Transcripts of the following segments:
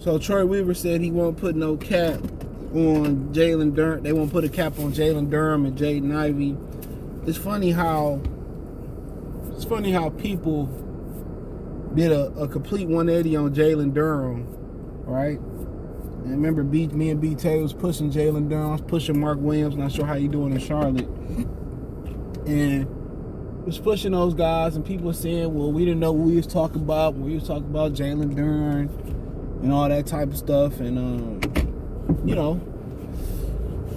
So Troy Weaver said he won't put no cap on Jalen Duren. They won't put a cap on Jalen Duren and Jaden Ivey. It's funny how people did a complete 180 on Jalen Duren, right? And remember, me and B Taylor was pushing Jalen Duren, I was pushing Mark Williams. Not sure how you doing in Charlotte, and was pushing those guys, and people were saying, well, we didn't know what we was talking about when we was talking about Jalen Duren and all that type of stuff. And you know,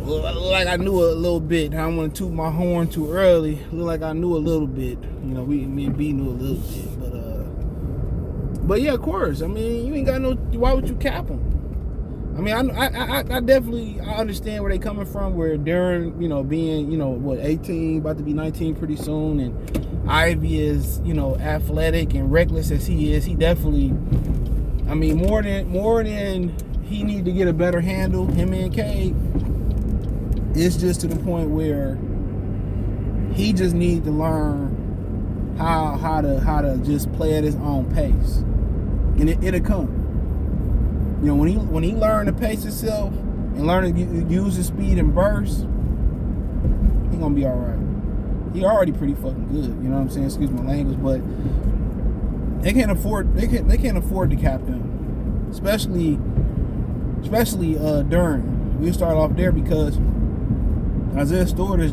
like I knew a little bit. I don't want to toot my horn too early. Look like I knew a little bit. You know, me and B knew a little bit, but yeah, of course. I mean, you ain't got no. Why would you cap them? I mean, I definitely understand where they coming from. Where Duren, you know, being, you know, what, 18, about to be 19 pretty soon, and Ivey is, you know, athletic and reckless as he is. He definitely, I mean, more than he need to get a better handle. Him and Cade, it's just to the point where he just needs to learn how to just play at his own pace, and it'll come. You know, when he learn to pace himself and learn to use his speed and burst, he gonna be all right. He already pretty fucking good. You know what I'm saying? Excuse my language, but they can't afford to cap him, especially Duren. We'll start off there because Isaiah Stewart is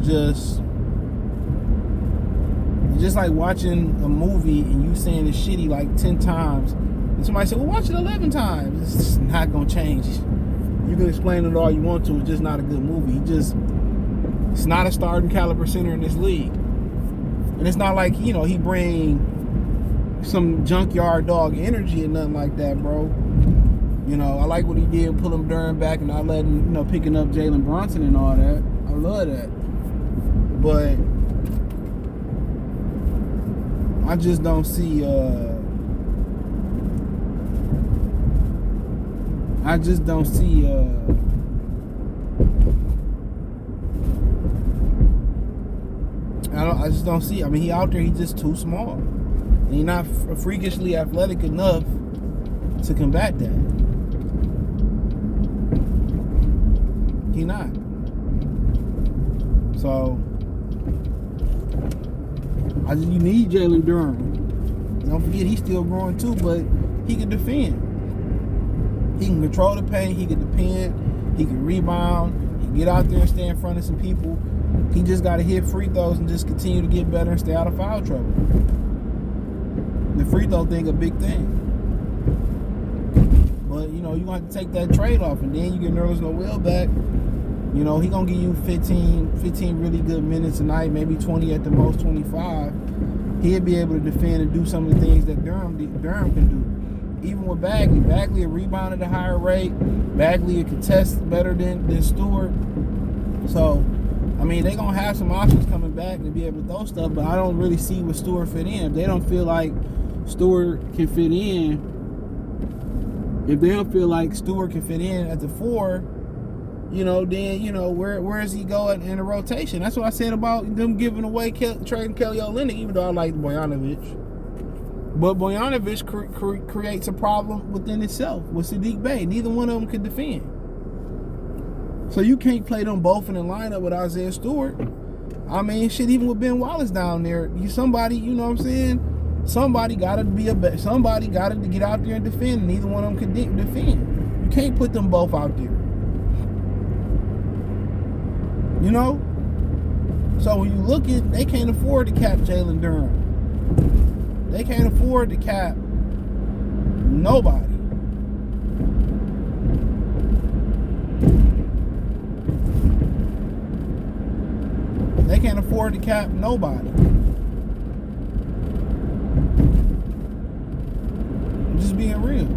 just like watching a movie and you saying it's shitty like 10 times. And somebody said, well, watch it 11 times. It's just not going to change. You can explain it all you want to. It's just not a good movie. It's not a starting caliber center in this league. And it's not like, you know, he bring some junkyard dog energy or nothing like that, bro. You know, I like what he did, pulling Duren back and not letting, you know, picking up Jalen Brunson and all that. I love that. But I just don't see I just don't see I mean, he out there, he's just too small. And he's not freakishly athletic enough to combat that. He not. So you need Jalen Duren. Don't forget, he's still growing too, but he can defend. He can control the paint. He can defend. He can rebound. He can get out there and stay in front of some people. He just got to hit free throws and just continue to get better and stay out of foul trouble. The free throw thing a big thing. But, you know, you want to take that trade-off, and then you get Nerlens Noel back. You know, he going to give you 15 really good minutes a night, maybe 20 at the most, 25. He'll be able to defend and do some of the things that Duren can do. Even with Bagley will rebound at a higher rate. Bagley will contest better than Stewart. So, I mean, they're going to have some options coming back to be able to throw stuff, but I don't really see where Stewart fit in. If they don't feel like Stewart can fit in, if they don't feel like Stewart can fit in at the 4, you know, then, you know, where is he going in the rotation? That's what I said about them giving away trading Kelly Olynyk, even though I like Bogdanovich. But Bogdanovich creates a problem within itself with Saddiq Bey. Neither one of them could defend. So you can't play them both in the lineup with Isaiah Stewart. I mean, shit, even with Ben Wallace down there, somebody, you know what I'm saying? Somebody got to somebody got to get out there and defend. Neither one of them could defend. You can't put them both out there. You know? So when you look at, they can't afford to cap Jalen Duren. They can't afford to cap nobody. They can't afford to cap nobody. I'm just being real.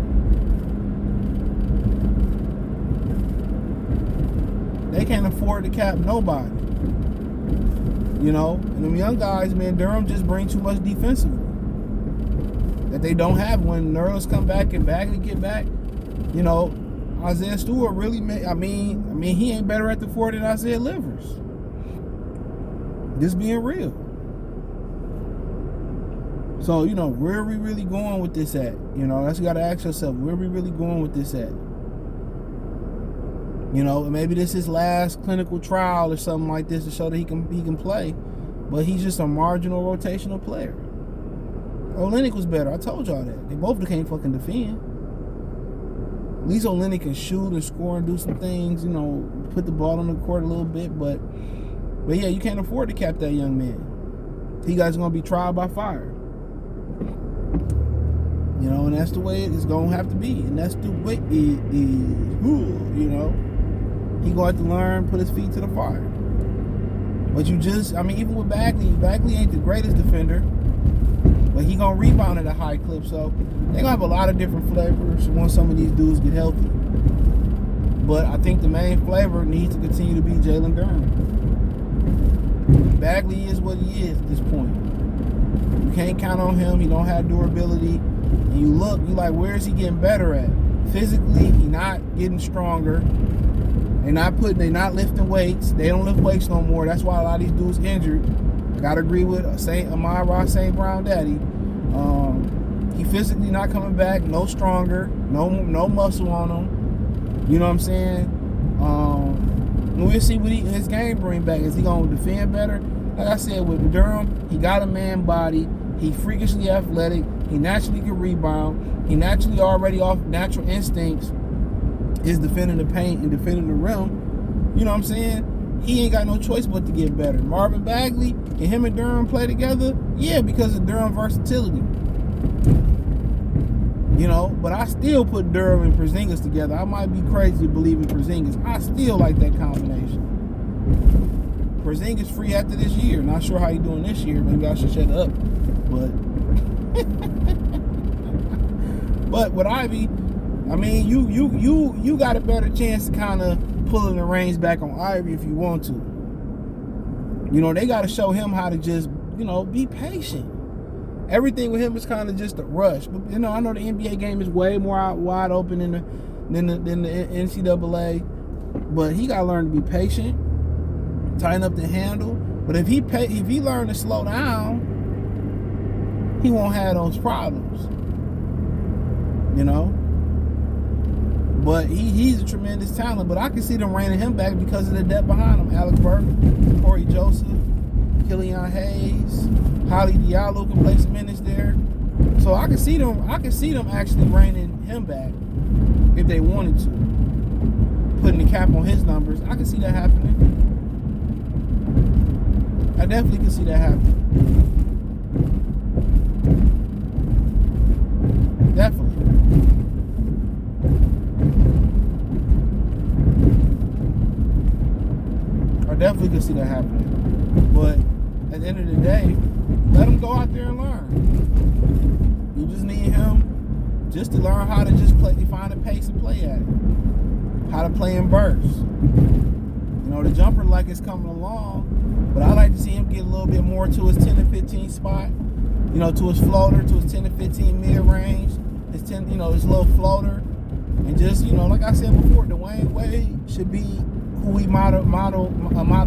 They can't afford to cap nobody. You know, and them young guys, man, Durham just bring too much defensively that they don't have when Nerlens come back and Bagley get back. You know, Isaiah Stewart really I mean, he ain't better at the 4 than Isaiah Livers. Just being real. So, you know, where are we really going with this at? You know, that's what you got to ask yourself. Where are we really going with this at? You know, maybe this is his last clinical trial or something like this to show that he can play. But he's just a marginal rotational player. Olynyk was better. I told y'all that. They both can't fucking defend. At least Olynyk can shoot and score and do some things, you know, put the ball on the court a little bit. But yeah, you can't afford to cap that young man. He guy's going to be tried by fire. You know, and that's the way it's going to have to be. And that's the way it is, you know. He going to have to learn, put his feet to the fire. But even with Bagley ain't the greatest defender. But he going to rebound at a high clip. So they're going to have a lot of different flavors once some of these dudes get healthy. But I think the main flavor needs to continue to be Jalen Duren. Bagley is what he is at this point. You can't count on him. He don't have durability. And you like, where is he getting better at? Physically, he not getting stronger. They not lifting weights. They don't lift weights no more. That's why a lot of these dudes injured. I gotta agree with Amon-Ra St. Brown Daddy. He physically not coming back, no stronger, no muscle on him. You know what I'm saying? We'll see what his game bring back. Is he gonna defend better? Like I said, with Durham, he got a man body. He freakishly athletic. He naturally can rebound. He naturally already off natural instincts is defending the paint and defending the rim. You know what I'm saying? He ain't got no choice but to get better. Marvin Bagley, can him and Duren play together? Yeah, because of Duren versatility. You know, but I still put Duren and Porzingis together. I might be crazy to believe in Porzingis. I still like that combination. Porzingis free after this year. Not sure how he doing this year. Maybe I should shut up. But with Ivey, I mean, you got a better chance to kind of pulling the reins back on Ivey if you want to. You know, they got to show him how to just, you know, be patient. Everything with him is kind of just a rush. But, you know, I know the NBA game is way more wide open than the NCAA. But he got to learn to be patient, tighten up the handle. But if he learn to slow down, he won't have those problems. You know? But he's a tremendous talent. But I can see them reining him back because of the depth behind him. Alex Burke, Corey Joseph, Killian Hayes, Holly Diallo can play some minutes there. So I can see them actually reining him back if they wanted to. Putting the cap on his numbers. I can see that happening. I definitely can see that happening. Definitely. I definitely can see that happening. But at the end of the day, let him go out there and learn. You just need him just to learn how to just find a pace and play at it. How to play in bursts. You know, the jumper like it's coming along, but I like to see him get a little bit more to his 10 to 15 spot. You know, to his floater, to his 10 to 15 mid-range, his little floater. And just, you know, like I said before, Dwayne Wade should be who we model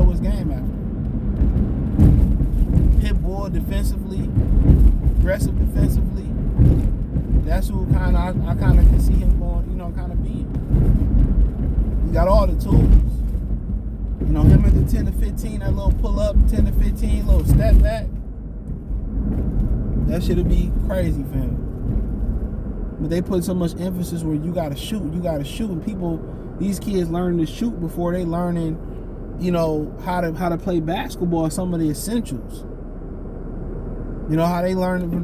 his game after. Hit bull defensively, aggressive defensively. That's who I kind of can see him going, you know, kind of being. He got all the tools. You know, him at the 10 to 15, that little pull up, 10 to 15, little step back. That shit'll be crazy for him. But they put so much emphasis where you gotta shoot, and these kids learning to shoot before they learning, you know, how to play basketball, some of the essentials. You know, how they learning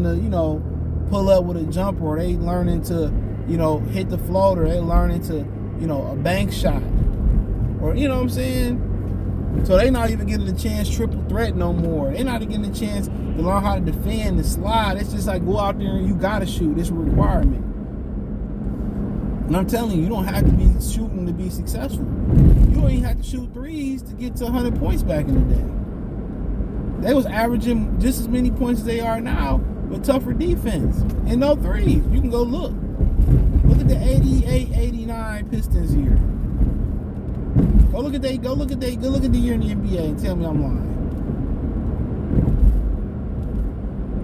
to, you know, pull up with a jumper, or they learning to, you know, hit the floater, they learning to, you know, a bank shot. Or, you know what I'm saying? So they not even getting a chance triple threat no more. They not getting a chance to learn how to defend and slide. It's just like go out there and you gotta shoot. It's a requirement. And I'm telling you, you don't have to be shooting to be successful. You don't even have to shoot threes to get to 100 points back in the day. They was averaging just as many points as they are now with tougher defense and no threes. You can go look. Look at the 88-89 Pistons year. Go look at the year in the NBA and tell me I'm lying.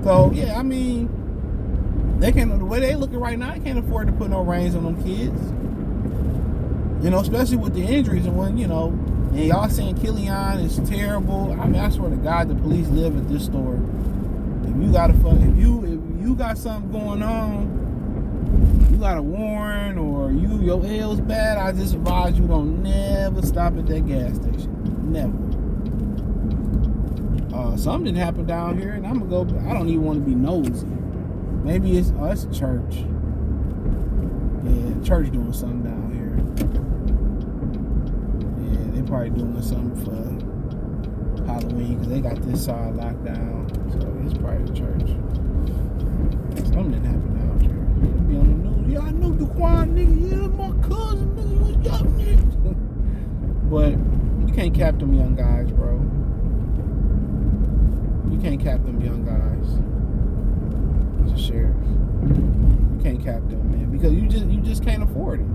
So yeah, I mean, they can't. The way they looking right now, they can't afford to put no reins on them kids. You know, especially with the injuries and when and y'all saying Killian is terrible. I mean, I swear to God, the police live at this store. If you got something going on, you got a warrant or your L's bad, I just advise you don't never stop at that gas station. Never. Something happened down here, and I'm gonna go. I don't even want to be nosy. Maybe it's a church. Yeah, church doing something down here. Yeah, they probably doing something for Halloween because they got this side locked down. So it's probably the church. Something happened down here. It'll be on the news. Yeah, I know Duren, nigga. Yeah, my cousin, nigga. What's up, nigga? But you can't cap them young guys, bro. You can't cap them young guys. As a sheriff, you can't cap them, man, because you just can't afford it.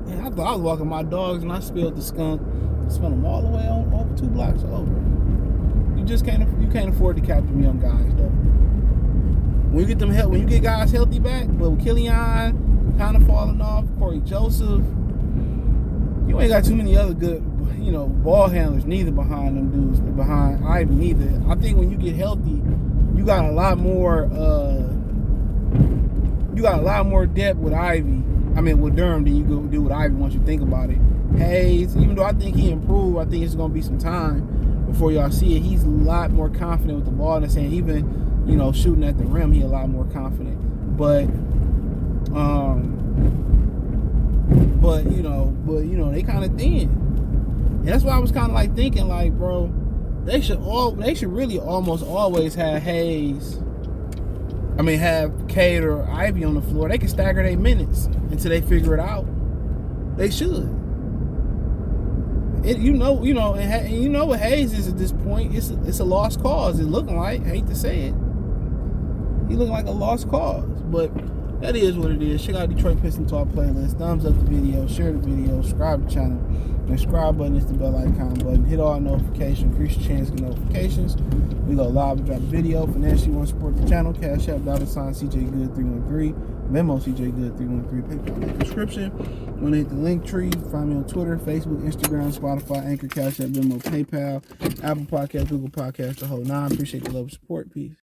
Man, I thought I was walking my dogs and I spilled the skunk. I spilled them all the way over 2 blocks over. You can't afford to cap them young guys though. When you get guys healthy back, but with Killian kind of falling off, Corey Joseph, you ain't got too many other good, ball handlers neither behind them dudes, behind Ivey neither. I think when you get healthy, you got a lot more depth with Ivey. I mean with Duren than you do with Ivey once you think about it. Hayes, even though I think he improved, I think it's gonna be some time before y'all see it. He's a lot more confident with the ball and saying even, shooting at the rim, he's a lot more confident. But they kind of thin. And that's why I was kind of like thinking, like, bro, they should really almost always have Hayes. I mean, have Cade or Ivey on the floor. They can stagger their minutes until they figure it out. They should. And you know what Hayes is at this point. It's a lost cause. It's looking like. I hate to say it. He looking like a lost cause, but that is what it is. Check out Detroit Pistons Talk playlist. Thumbs up the video, share the video, subscribe to the channel. The subscribe button is the bell icon button. Hit all notifications, increase your chance to get notifications. We go live and drop a video. Financially, you want to support the channel? Cash App, $CJGood313. Venmo, CJGood313. PayPal in the description. Want to hit the link tree? Find me on Twitter, Facebook, Instagram, Spotify, Anchor, Cash App, Venmo, PayPal, Apple Podcasts, Google Podcasts, the whole 9. Appreciate the love and support. Peace.